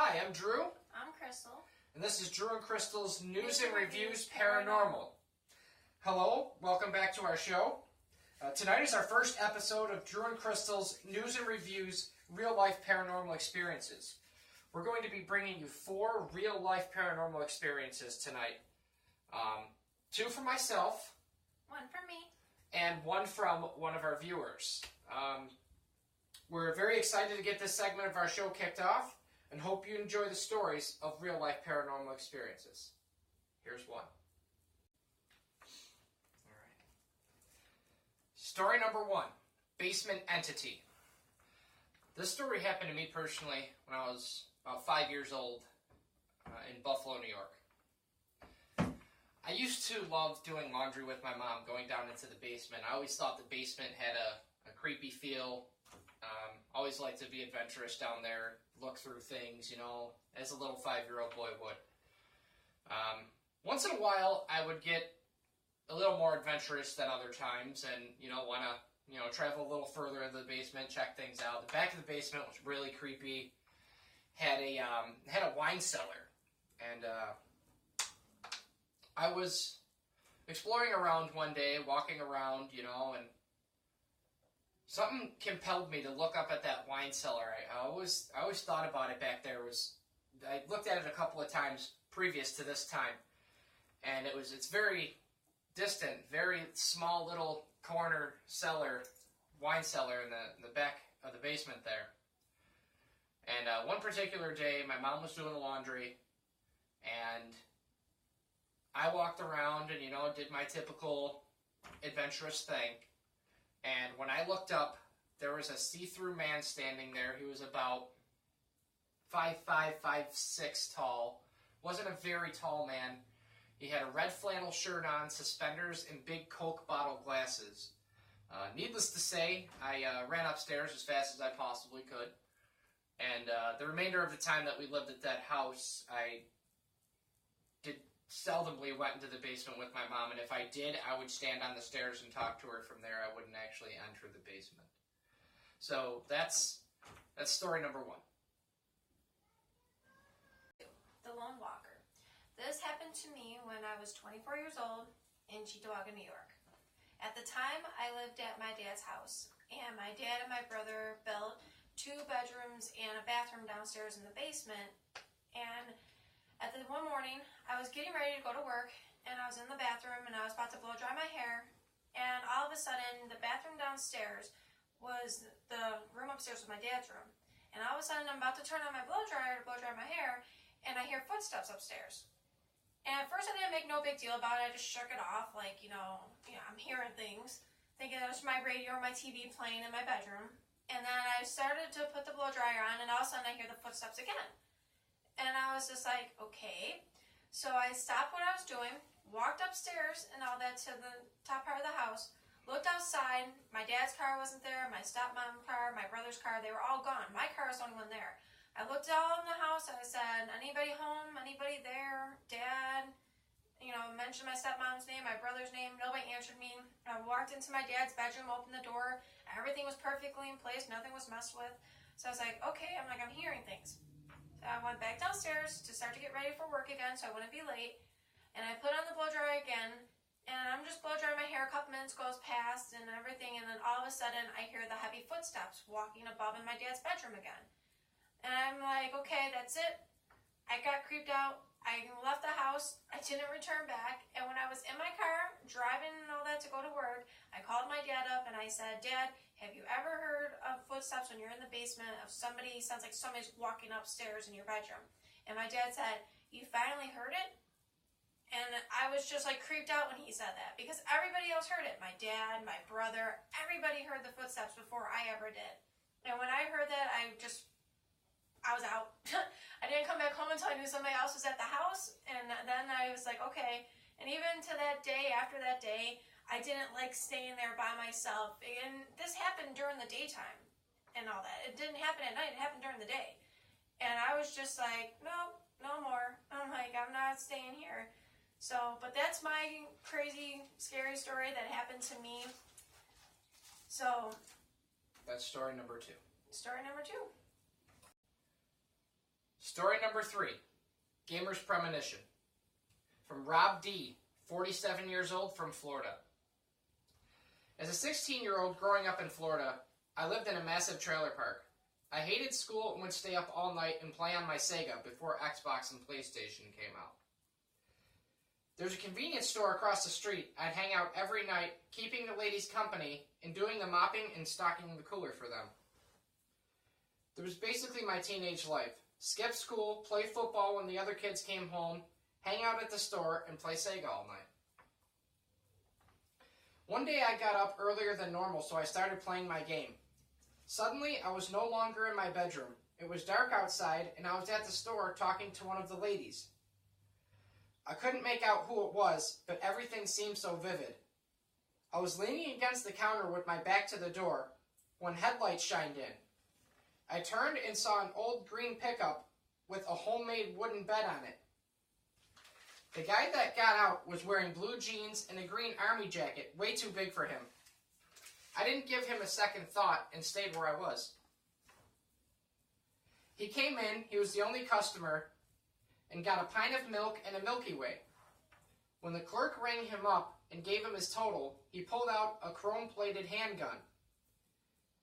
Hi, I'm Drew. I'm Crystal. And this is Drew and Crystal's News and Reviews Paranormal. Hello, welcome back to our show. Tonight is our first episode of Drew and Crystal's News and Reviews Real-Life Paranormal Experiences. We're going to be bringing you 4 real-life paranormal experiences tonight. 2 from myself. 1 from me. And 1 from one of our viewers. We're very excited to get this segment of our show kicked off and hope you enjoy the stories of real-life paranormal experiences. Here's one. All right. Story number 1, Basement Entity. This story happened to me personally when I was about 5 years old in Buffalo, New York. I used to love doing laundry with my mom, going down into the basement. I always thought the basement had a creepy feel. Always liked to be adventurous down there, look through things, as a little 5-year-old boy would. Once in a while, I would get a little more adventurous than other times and, want to, travel a little further into the basement, check things out. The back of the basement was really creepy. Had a wine cellar. And I was exploring around one day, walking around, and something compelled me to look up at that wine cellar. I always thought about it back there. I looked at it a couple of times previous to this time, and it's very distant, very small little corner cellar, wine cellar in the back of the basement there. And one particular day, my mom was doing the laundry, and I walked around and, did my typical adventurous thing. And when I looked up, there was a see-through man standing there. He was about 5'5", 5'6" tall. Wasn't a very tall man. He had a red flannel shirt on, suspenders, and big Coke bottle glasses. Needless to say, I ran upstairs as fast as I possibly could. And the remainder of the time that we lived at that house, I seldomly went into the basement with my mom, and if I did, I would stand on the stairs and talk to her from there. I wouldn't actually enter the basement. So that's story number 1. The Lone Walker. This happened to me when I was 24 years old in Cheektowaga, New York. At the time, I lived at my dad's house, and my dad and my brother built 2 bedrooms and a bathroom downstairs in the basement. And one morning, I was getting ready to go to work, and I was in the bathroom, and I was about to blow dry my hair, and all of a sudden, the bathroom downstairs was the room upstairs was my dad's room. And all of a sudden, I'm about to turn on my blow dryer to blow dry my hair, and I hear footsteps upstairs. And at first, I didn't make no big deal about it. I just shook it off, like, I'm hearing things, thinking it was my radio or my TV playing in my bedroom. And then I started to put the blow dryer on, and all of a sudden, I hear the footsteps again. And I was just like, okay. So I stopped what I was doing, walked upstairs and all that to the top part of the house, looked outside. My dad's car wasn't there, my stepmom's car, my brother's car, they were all gone. My car was the only one there. I looked all in the house, I said, anybody home, anybody there, Dad? Mentioned my stepmom's name, my brother's name, nobody answered me. I walked into my dad's bedroom, opened the door, everything was perfectly in place, nothing was messed with. So I was like, okay, I'm hearing things. I went back downstairs to start to get ready for work again so I wouldn't be late. And I put on the blow dryer again. And I'm just blow drying my hair. A couple minutes goes past and everything. And then all of a sudden I hear the heavy footsteps walking above in my dad's bedroom again. And I'm like, okay, that's it. I got creeped out. I left the house. I didn't return back. And when I was in my car driving and all that to go to work, I called my dad up and I said, Dad, have you ever heard of footsteps when you're in the basement of somebody, sounds like somebody's walking upstairs in your bedroom? And my dad said, you finally heard it? And I was just like creeped out when he said that because everybody else heard it. My dad, my brother, everybody heard the footsteps before I ever did. And when I heard that, I was out. I didn't come back home until I knew somebody else was at the house. And then I was like, okay. And even to that day, after that day, I didn't like staying there by myself. And this happened during the daytime and all that. It didn't happen at night. It happened during the day. And I was just like, no more. I'm like, I'm not staying here. So, but that's my crazy, scary story that happened to me. So. That's story number 2. Story number 2. Story number 3, Gamer's Premonition. From Rob D., 47 years old, from Florida. As a 16-year-old growing up in Florida, I lived in a massive trailer park. I hated school and would stay up all night and play on my Sega before Xbox and PlayStation came out. There's a convenience store across the street. I'd hang out every night, keeping the ladies company and doing the mopping and stocking the cooler for them. It was basically my teenage life. Skip school, play football when the other kids came home, hang out at the store, and play Sega all night. One day I got up earlier than normal, so I started playing my game. Suddenly, I was no longer in my bedroom. It was dark outside, and I was at the store talking to one of the ladies. I couldn't make out who it was, but everything seemed so vivid. I was leaning against the counter with my back to the door when headlights shined in. I turned and saw an old green pickup with a homemade wooden bed on it. The guy that got out was wearing blue jeans and a green army jacket, way too big for him. I didn't give him a second thought and stayed where I was. He came in, he was the only customer, and got a pint of milk and a Milky Way. When the clerk rang him up and gave him his total, he pulled out a chrome-plated handgun.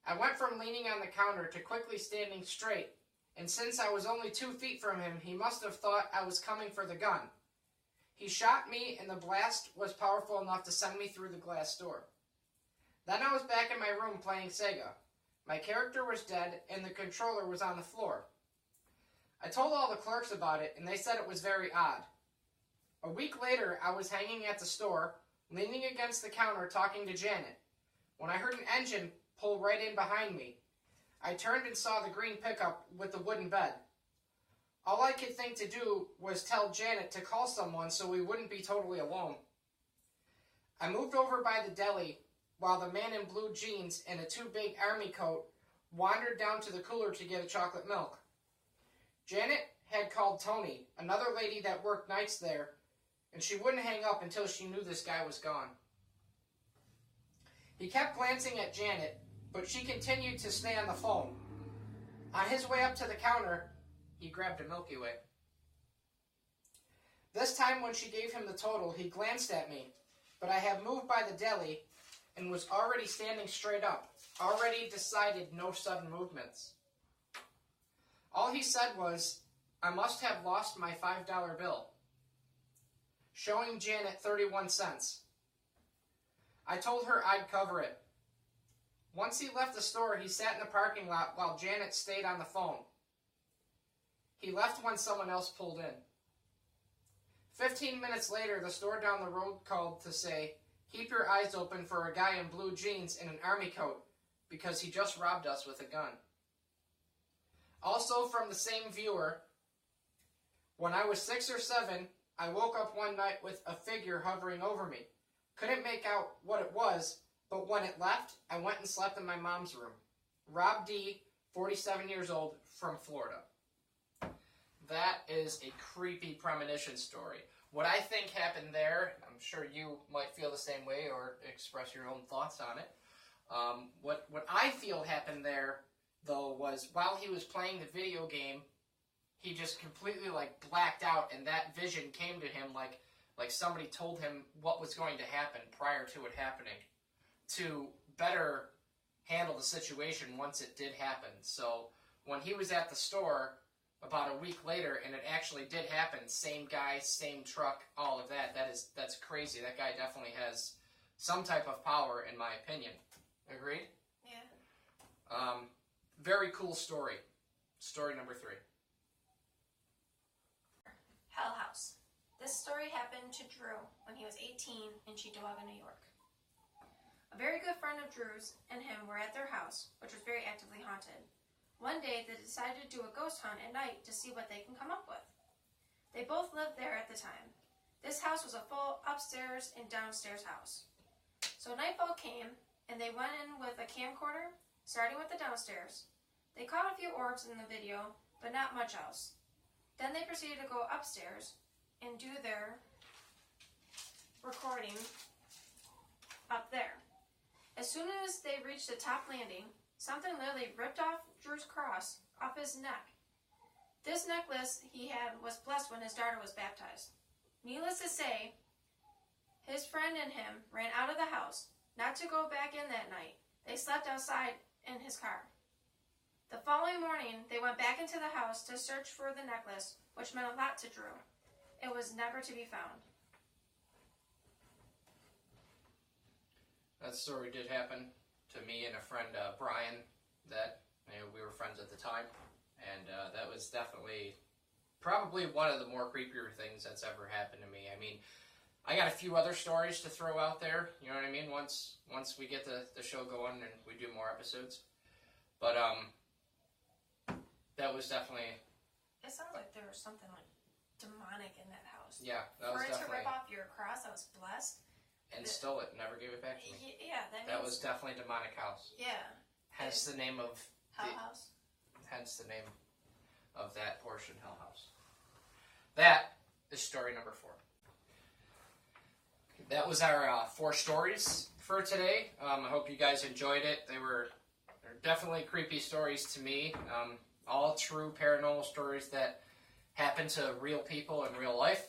I went from leaning on the counter to quickly standing straight, and since I was only 2 feet from him, he must have thought I was coming for the gun. He shot me, and the blast was powerful enough to send me through the glass door. Then I was back in my room playing Sega. My character was dead, and the controller was on the floor. I told all the clerks about it, and they said it was very odd. A week later, I was hanging at the store, leaning against the counter talking to Janet, when I heard an engine pull right in behind me. I turned and saw the green pickup with the wooden bed. All I could think to do was tell Janet to call someone so we wouldn't be totally alone. I moved over by the deli while the man in blue jeans and a too-big army coat wandered down to the cooler to get a chocolate milk. Janet had called Tony, another lady that worked nights there, and she wouldn't hang up until she knew this guy was gone. He kept glancing at Janet, but she continued to stay on the phone. On his way up to the counter, he grabbed a Milky Way. This time when she gave him the total, he glanced at me, but I had moved by the deli and was already standing straight up, already decided no sudden movements. All he said was, "I must have lost my $5 bill," showing Janet 31 cents. I told her I'd cover it. Once he left the store, he sat in the parking lot while Janet stayed on the phone. He left when someone else pulled in. 15 minutes later, the store down the road called to say, "Keep your eyes open for a guy in blue jeans and an army coat, because he just robbed us with a gun." Also from the same viewer, when I was 6 or 7, I woke up one night with a figure hovering over me. Couldn't make out what it was, but when it left, I went and slept in my mom's room. Rob D., 47 years old, from Florida. That is a creepy premonition story. What I think happened there, I'm sure you might feel the same way or express your own thoughts on it. What I feel happened there, though, was while he was playing the video game, he just completely blacked out, and that vision came to him like somebody told him what was going to happen prior to it happening, to better handle the situation once it did happen. So when he was at the store about a week later and it actually did happen, same guy, same truck, all of that's crazy. That guy definitely has some type of power, in my opinion. Agreed? Yeah. Very cool story. Story number 3. Hell House. This story happened to Drew when he was 18 in Cheektowaga, New York. A very good friend of Drew's and him were at their house, which was very actively haunted. One day, they decided to do a ghost hunt at night to see what they can come up with. They both lived there at the time. This house was a full upstairs and downstairs house. So nightfall came, and they went in with a camcorder, starting with the downstairs. They caught a few orbs in the video, but not much else. Then they proceeded to go upstairs and do their recording up there. As soon as they reached the top landing, something literally ripped off Drew's cross off his neck. This necklace he had was blessed when his daughter was baptized. Needless to say, his friend and him ran out of the house, not to go back in that night. They slept outside in his car. The following morning, they went back into the house to search for the necklace, which meant a lot to Drew. It was never to be found. That story did happen to me and a friend, Brian, that we were friends at the time. And that was definitely probably one of the more creepier things that's ever happened to me. I mean, I got a few other stories to throw out there, you know what I mean, once we get the show going and we do more episodes. But that was definitely... It sounds like there was something like demonic in that house. Yeah, that was definitely... For it to rip off your cross that was blessed. And stole it, never gave it back to me. Yeah, that was definitely a demonic house. Yeah. Hence the name of... Hell House. Hence the name of that portion, Hell House. That is story number 4. That was our 4 stories for today. I hope you guys enjoyed it. They're definitely creepy stories to me. All true paranormal stories that happen to real people in real life.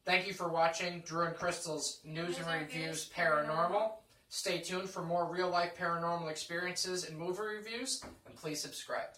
Thank you for watching Drew and Crystal's News and Reviews Paranormal. Stay tuned for more real-life paranormal experiences and movie reviews, and please subscribe.